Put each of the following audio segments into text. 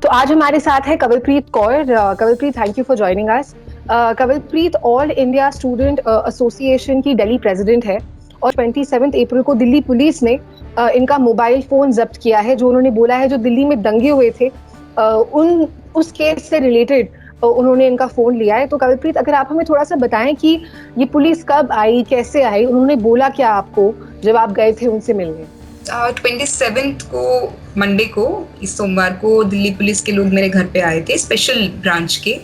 तो आज हमारे साथ है Kawalpreet Kaur. Kawalpreet, thank you for joining us. Kawalpreet all India student association की दिल्ली प्रेसिडेंट है और 27 अप्रैल को दिल्ली पुलिस ने इनका मोबाइल फोन जब्त किया है। जो उन्होंने बोला है जो दिल्ली में दंगे हुए थे उन उस केस से रिलेटेड उन्होंने इनका फोन लिया है। तो कवलप्रीत, अगर आप हमें थोड़ा सा बताएं कि ये पुलिस कब आई, कैसे आई, उन्होंने बोला क्या आपको जब आप गए थे उनसे मिलने? 27 को मंडे को, इस सोमवार को दिल्ली पुलिस के लोग मेरे घर पे आए थे, स्पेशल ब्रांच के।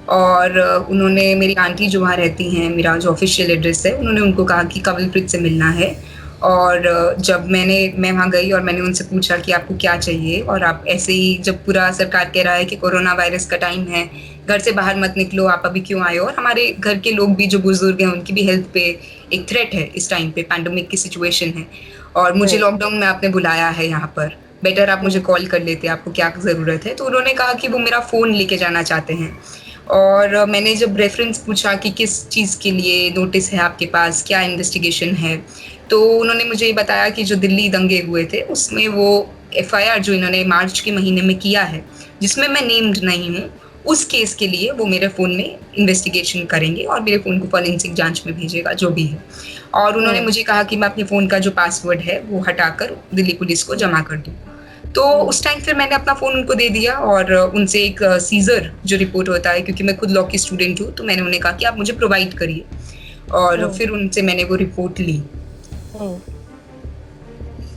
और उन्होंने, मेरी आंटी जो वहाँ रहती हैं, मेरा जो ऑफिशियल एड्रेस है, उन्होंने उनको कहा कि कवलप्रीत से मिलना है। और जब मैं वहाँ गई और मैंने उनसे पूछा कि आपको क्या चाहिए, और आप ऐसे ही, जब पूरा सरकार कह रहा है कि कोरोना वायरस का टाइम है, घर से बाहर मत निकलो, आप अभी क्यों आए हो, और हमारे घर के लोग भी जो बुजुर्ग हैं उनकी भी हेल्थ पे एक थ्रेट है, इस टाइम पे पैंडेमिक की सिचुएशन है, और मुझे लॉकडाउन में आपने बुलाया है यहाँ पर, बेटर आप मुझे कॉल कर लेते, आपको क्या ज़रूरत है। तो उन्होंने कहा कि वो मेरा फ़ोन लेके जाना चाहते हैं। और मैंने जब रेफरेंस पूछा कि किस चीज़ के लिए नोटिस है आपके पास, क्या इन्वेस्टिगेशन है, तो उन्होंने मुझे ये बताया कि जो दिल्ली दंगे हुए थे उसमें वो एफआईआर जो इन्होंने मार्च के महीने में किया है, जिसमें मैं नेम्ड नहीं हूँ, उस केस के लिए वो मेरे फ़ोन में इन्वेस्टिगेशन करेंगे और मेरे फ़ोन को फॉरेंसिक जांच में भेजेगा, जो भी है। और उन्होंने मुझे कहा कि मैं अपने फ़ोन का जो पासवर्ड है वो हटाकर दिल्ली पुलिस को जमा कर दूँ। तो उस टाइम फिर मैंने अपना फ़ोन उनको दे दिया और उनसे एक सीज़र जो रिपोर्ट होता है, क्योंकि मैं खुद लॉ की स्टूडेंट हूँ, तो मैंने उन्हें कहा कि आप मुझे प्रोवाइड करिए, और फिर उनसे मैंने वो रिपोर्ट ली।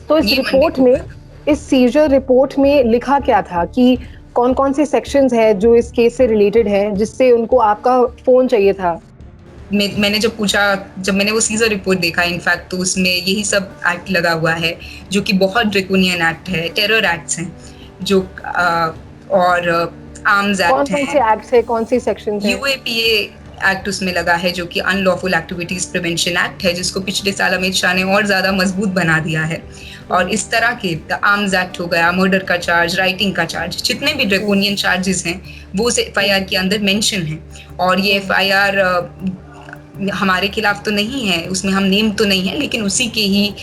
तो इस रिपोर्ट में, इस सीजर रिपोर्ट में लिखा क्या था कि कौन कौन से सेक्शंस है जो इस केस से रिलेटेड है, जिससे उनको आपका फोन चाहिए था? मैंने जब पूछा, जब मैंने वो सीजर रिपोर्ट देखा, इनफैक्ट, तो उसमें यही सब एक्ट लगा हुआ है, जो कि बहुत ड्रेकोनियन एक्ट है, टेरर एक्ट्स हैं जो, और आर्म्स एक्ट है। कौन से एक्ट्स है, कौन सी सेक्शंस है? यूएपीए एक्ट उसमें लगा है, जो कि अनलॉफुल एक्टिविटीज प्रिवेंशन एक्ट है, जिसको पिछले साल अमित शाह ने और ज्यादा मजबूत बना दिया है। और इस तरह के आर्म्स एक्ट हो गया, मर्डर का चार्ज, राइटिंग का चार्ज, जितने भी ड्रेकोनियन चार्जेस हैं वो उस एफआईआर के अंदर मेंशन है। और ये एफआईआर हमारे खिलाफ तो नहीं है, उसमें हम नेम तो नहीं है, लेकिन उसी के ही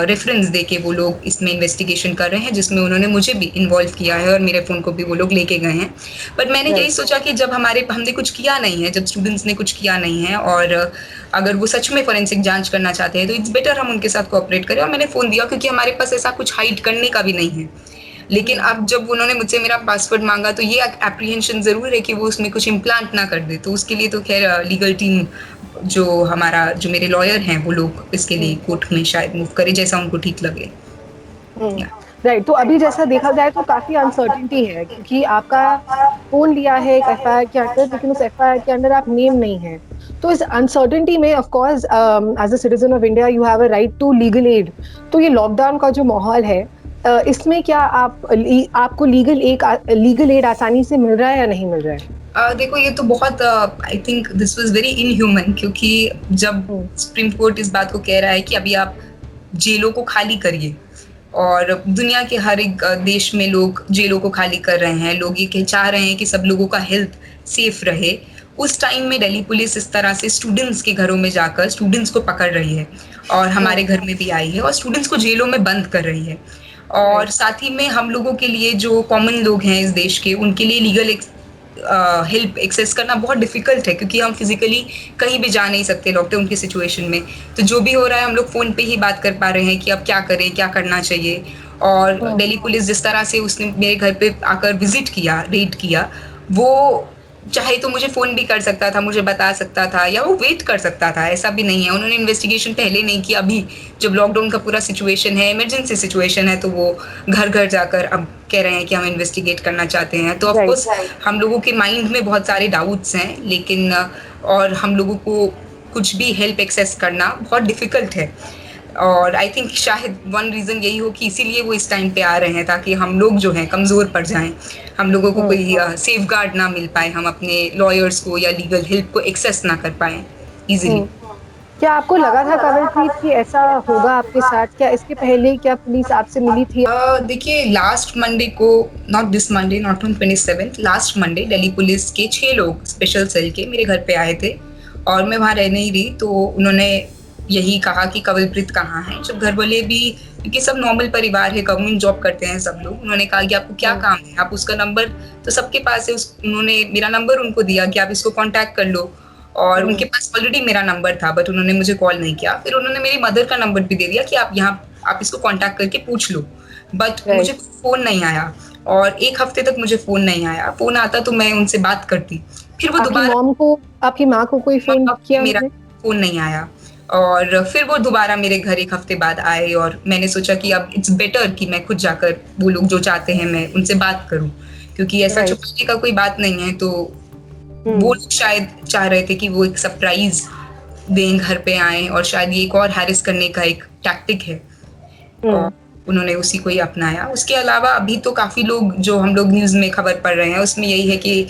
रेफरेंस देके वो लोग इसमें इन्वेस्टिगेशन कर रहे हैं, जिसमें उन्होंने मुझे भी इन्वॉल्व किया है और मेरे फ़ोन को भी वो लोग लेके गए हैं। बट मैंने यही सोचा कि जब हमने कुछ किया नहीं है, जब स्टूडेंट्स ने कुछ किया नहीं है, और अगर वो सच में फॉरेंसिक जांच करना चाहते हैं, तो इट्स बेटर हम उनके साथ कोऑपरेट करें। और मैंने फ़ोन दिया क्योंकि हमारे पास ऐसा कुछ हाइड करने का भी नहीं है। लेकिन अब जब उन्होंने मुझसे मेरा पासवर्ड मांगा, तो ये एप्रीहेंशन ज़रूर है कि वो उसमें कुछ इम्प्लांट ना कर दे। तो उसके लिए तो खैर लीगल टीम, जो मेरे लॉयर हैं, वो लोग इसके लिए कोर्ट में शायद मूव करे, जैसा उनको ठीक लगे। राइट। तो अभी जैसा देखा जाए तो काफी अनसर्टेनिटी है, क्योंकि आपका फोन लिया है एक एफआईआर के अंदर, लेकिन उस एफआईआर के अंदर आप नेम नहीं है। तो इस अनसर्टेनिटी में of course as a citizen of India you have a right to legal aid. तो ये लॉकडाउन का जो माहौल है, इसमें क्या आपको लीगल एड आसानी से मिल रहा है या नहीं मिल रहा है? देखो, ये तो बहुत, I think this was very inhuman, क्योंकि जब सुप्रीम कोर्ट इस बात को कह रहा है कि अभी आप जेलों को खाली करिए, और दुनिया के हर एक देश में लोग जेलों को खाली कर रहे हैं, लोग ये चाह रहे हैं कि सब लोगों का हेल्थ सेफ रहे, उस टाइम में दिल्ली पुलिस इस तरह से स्टूडेंट्स के घरों में जाकर स्टूडेंट्स को पकड़ रही है, और हमारे घर में भी आई है, और स्टूडेंट्स को जेलों में बंद कर रही है। और साथ ही में हम लोगों के लिए, जो कॉमन लोग हैं इस देश के, उनके लिए लीगल हेल्प एक्सेस करना बहुत डिफिकल्ट है, क्योंकि हम फिजिकली कहीं भी जा नहीं सकते लॉकडाउन की सिचुएशन में। तो जो भी हो रहा है, हम लोग फ़ोन पे ही बात कर पा रहे हैं कि अब क्या करें, क्या करना चाहिए। और दिल्ली पुलिस जिस तरह से उसने मेरे घर पे आकर विजिट किया, रेड किया, वो चाहे तो मुझे फ़ोन भी कर सकता था, मुझे बता सकता था, या वो वेट कर सकता था, ऐसा भी नहीं है। उन्होंने इन्वेस्टिगेशन पहले नहीं किया, अभी जब लॉकडाउन का पूरा सिचुएशन है, इमरजेंसी सिचुएशन है, तो वो घर घर जाकर अब कह रहे हैं कि हम इन्वेस्टिगेट करना चाहते हैं। तो ऑफकोर्स हम लोगों के माइंड में बहुत सारे डाउट्स हैं, लेकिन और हम लोगों को कुछ भी हेल्प एक्सेस करना बहुत डिफ़िकल्ट है। और आई थिंक शायद वन रीज़न यही हो कि इसीलिए वो इस टाइम पे आ रहे हैं, ताकि हम लोग जो हैं कमज़ोर पड़ जाएं, हम लोगों को कोई सेफ गार्ड ना मिल पाए, हम अपने लॉयर्स को या लीगल हेल्प को एक्सेस ना कर पाएँ ईजिली। क्या आपको लगा था कवलप्रीत कि ऐसा होगा आपके साथ? क्या इसके पहले क्या पुलिस आपसे मिली थी? देखिए, लास्ट मंडे को, not this Monday, not on 27th, last Monday Delhi police के 6 लोग स्पेशल सेल के मेरे घर पे आए थे, और मैं वहाँ रह नहीं रही, तो उन्होंने यही कहा कि कवलप्रीत कहाँ है। जब घर वाले भी, क्योंकि सब नॉर्मल परिवार है, गवर्नमेंट जॉब करते हैं सब लोग, उन्होंने कहा कि आपको क्या काम है, आप उसका नंबर तो सबके पास है, उन्होंने मेरा नंबर उनको दिया कि आप इसको कांटेक्ट कर लो, और उनके पास ऑलरेडी मेरा नंबर था, बट उन्होंने मुझे कॉल नहीं किया। फिर उन्होंने मेरी मदर का नंबर भी दे दिया कि आप इसको कांटेक्ट करके पूछ लो, बट मुझे फोन नहीं आया, और 1 हफ्ते तक मुझे फोन नहीं आया। फोन आता तो मैं उनसे बात करती। फिर वो दोबारा, आपकी माँ को कोई फोन किया? मेरा फोन नहीं आया, और फिर वो दोबारा मेरे घर 1 हफ्ते बाद आए, और मैंने सोचा कि अब इट्स बेटर कि मैं खुद जाकर वो लोग जो चाहते हैं मैं उनसे बात करूं, क्योंकि ऐसा छुपाने का कोई बात नहीं है। तो वो लोग शायद चाह रहे थे कि वो एक सरप्राइज दें, घर पे आए, और शायद ये एक और हैरिस करने का एक टैक्टिक है, और उन्होंने उसी को ही अपनाया। उसके अलावा अभी तो काफी लोग, जो हम लोग न्यूज में खबर पढ़ रहे हैं, उसमें यही है कि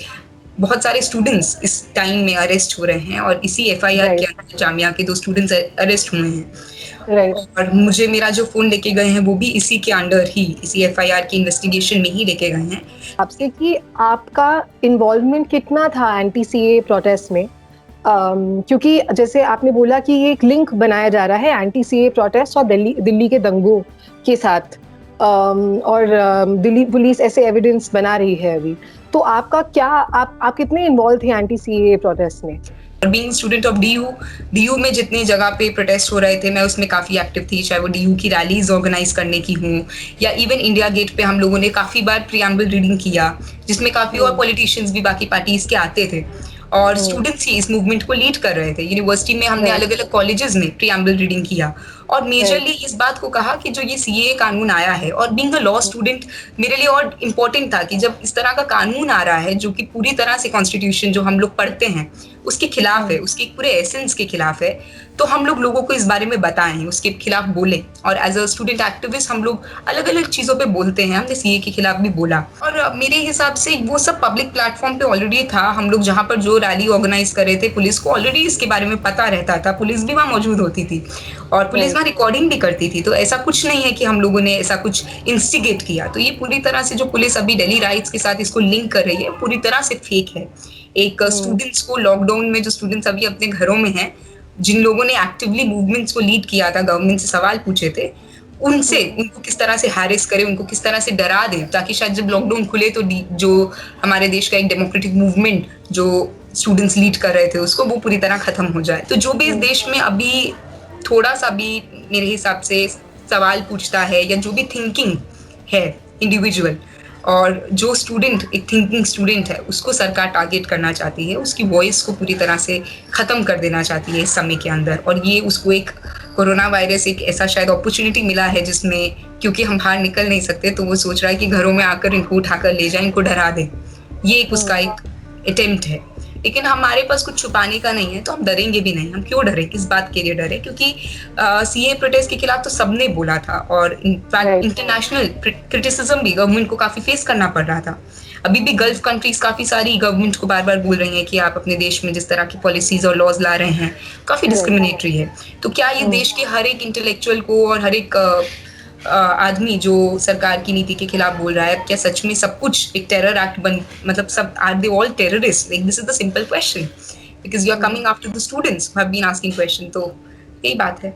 बहुत सारे स्टूडेंट्स इस टाइम में अरेस्ट हो रहे हैं, और इसी एफआईआर के अंदर जामिया के 2 स्टूडेंट्स अरेस्ट हुए हैं। और मुझे मेरा जो फोन लेके गए हैं वो भी इसी के अंडर ही, इसी एफआईआर की इन्वेस्टिगेशन में ही लेके गए हैं। आपसे कि आपका इन्वॉल्वमेंट कितना था एंटी सीए प्रोटेस्ट में? क्योंकि जैसे आपने बोला कि ये एक लिंक बनाया जा रहा है एंटी सीए प्रोटेस्ट और दिल्ली के दंगों के साथ, और दिल्ली पुलिस ऐसे एविडेंस बना रही है अभी, तो आपका क्या, आप कितने इन्वॉल्व थे एंटी सीए प्रोटेस्ट में? बीइंग स्टूडेंट ऑफ डीयू में जितने जगह पे प्रोटेस्ट हो रहे थे, मैं उसमें काफी एक्टिव थी, चाहे वो डीयू की रैलीज ऑर्गेनाइज करने की हो, या इवन इंडिया गेट पे हम लोगों ने काफी बार प्रीएम्बल रीडिंग किया, जिसमें काफी और पॉलिटिशियंस भी बाकी पार्टीज के आते थे, और स्टूडेंट्स ही इस मूवमेंट को लीड कर रहे थे। यूनिवर्सिटी में हमने अलग अलग कॉलेजेस में प्रीएम्बल रीडिंग किया, और मेजरली इस बात को कहा कि जो ये सीए कानून आया है, और बीइंग अ लॉ स्टूडेंट मेरे लिए और इम्पोर्टेंट था कि जब इस तरह का कानून आ रहा है जो कि पूरी तरह से कॉन्स्टिट्यूशन जो हम लोग पढ़ते हैं उसके खिलाफ है, उसके पूरे एसेंस के खिलाफ है, तो हम लोग लोगों को इस बारे में बताएं, उसके खिलाफ बोलें। और एज अ स्टूडेंट एक्टिविस्ट हम लोग अलग अलग चीज़ों पे बोलते हैं, हमने सीए के खिलाफ भी बोला, और मेरे हिसाब से वो सब पब्लिक प्लेटफॉर्म पे ऑलरेडी था। हम लोग जहाँ पर जो रैली ऑर्गेनाइज कर रहे थे, पुलिस को ऑलरेडी इसके बारे में पता रहता था, पुलिस भी वहाँ मौजूद होती थी, और पुलिस वहाँ रिकॉर्डिंग भी करती थी। तो ऐसा कुछ नहीं है कि हम लोगों ने ऐसा कुछ इंस्टिगेट किया। तो ये पूरी तरह से जो पुलिस अभी दिल्ली राइट्स के साथ इसको लिंक कर रही है, पूरी तरह से फेक है। एक स्टूडेंट्स को लॉकडाउन में, जो स्टूडेंट्स अभी अपने घरों में हैं, जिन लोगों ने एक्टिवली मूवमेंट्स को लीड किया था, गवर्नमेंट से सवाल पूछे थे, उनसे उनको किस तरह से हैरेस करे, उनको किस तरह से डरा दे, ताकि शायद जब लॉकडाउन खुले तो जो हमारे देश का एक डेमोक्रेटिक मूवमेंट जो स्टूडेंट्स लीड कर रहे थे उसको, वो पूरी तरह खत्म हो जाए। तो जो भी इस देश में अभी थोड़ा सा भी मेरे हिसाब से सवाल पूछता है, या जो भी थिंकिंग है इंडिविजुअल, और जो स्टूडेंट एक थिंकिंग स्टूडेंट है, उसको सरकार टारगेट करना चाहती है, उसकी वॉइस को पूरी तरह से ख़त्म कर देना चाहती है इस समय के अंदर। और ये उसको एक कोरोना वायरस एक ऐसा शायद अपॉर्चुनिटी मिला है, जिसमें क्योंकि हम बाहर निकल नहीं सकते, तो वो सोच रहा है कि घरों में आकर इनको उठाकर ले जाए, इनको डरा दे। ये एक उसका एक अटेम्प्ट है। लेकिन हमारे पास कुछ छुपाने का नहीं है, तो हम डरेंगे भी नहीं। हम क्यों डरे, किस बात के लिए डरे? क्योंकि सीए प्रोटेस्ट के खिलाफ तो सबने बोला था, और इनफैक्ट इंटरनेशनल क्रिटिसिज्म भी गवर्नमेंट को काफी फेस करना पड़ रहा था। अभी भी गल्फ कंट्रीज काफी सारी गवर्नमेंट को बार बार बोल रही हैं कि आप अपने देश में जिस तरह की पॉलिसीज और लॉज ला रहे हैं, काफी डिस्क्रिमिनेटरी है। तो क्या ये देश के हर एक इंटेलेक्चुअल को और हर एक आदमी जो सरकार की नीति के खिलाफ बोल रहा है, क्या सच में सब कुछ एक टेरर एक्ट मतलब सब, are they all terrorists? Like this is the simple question, because you are coming after the students who have been asking question. तो यही बात है।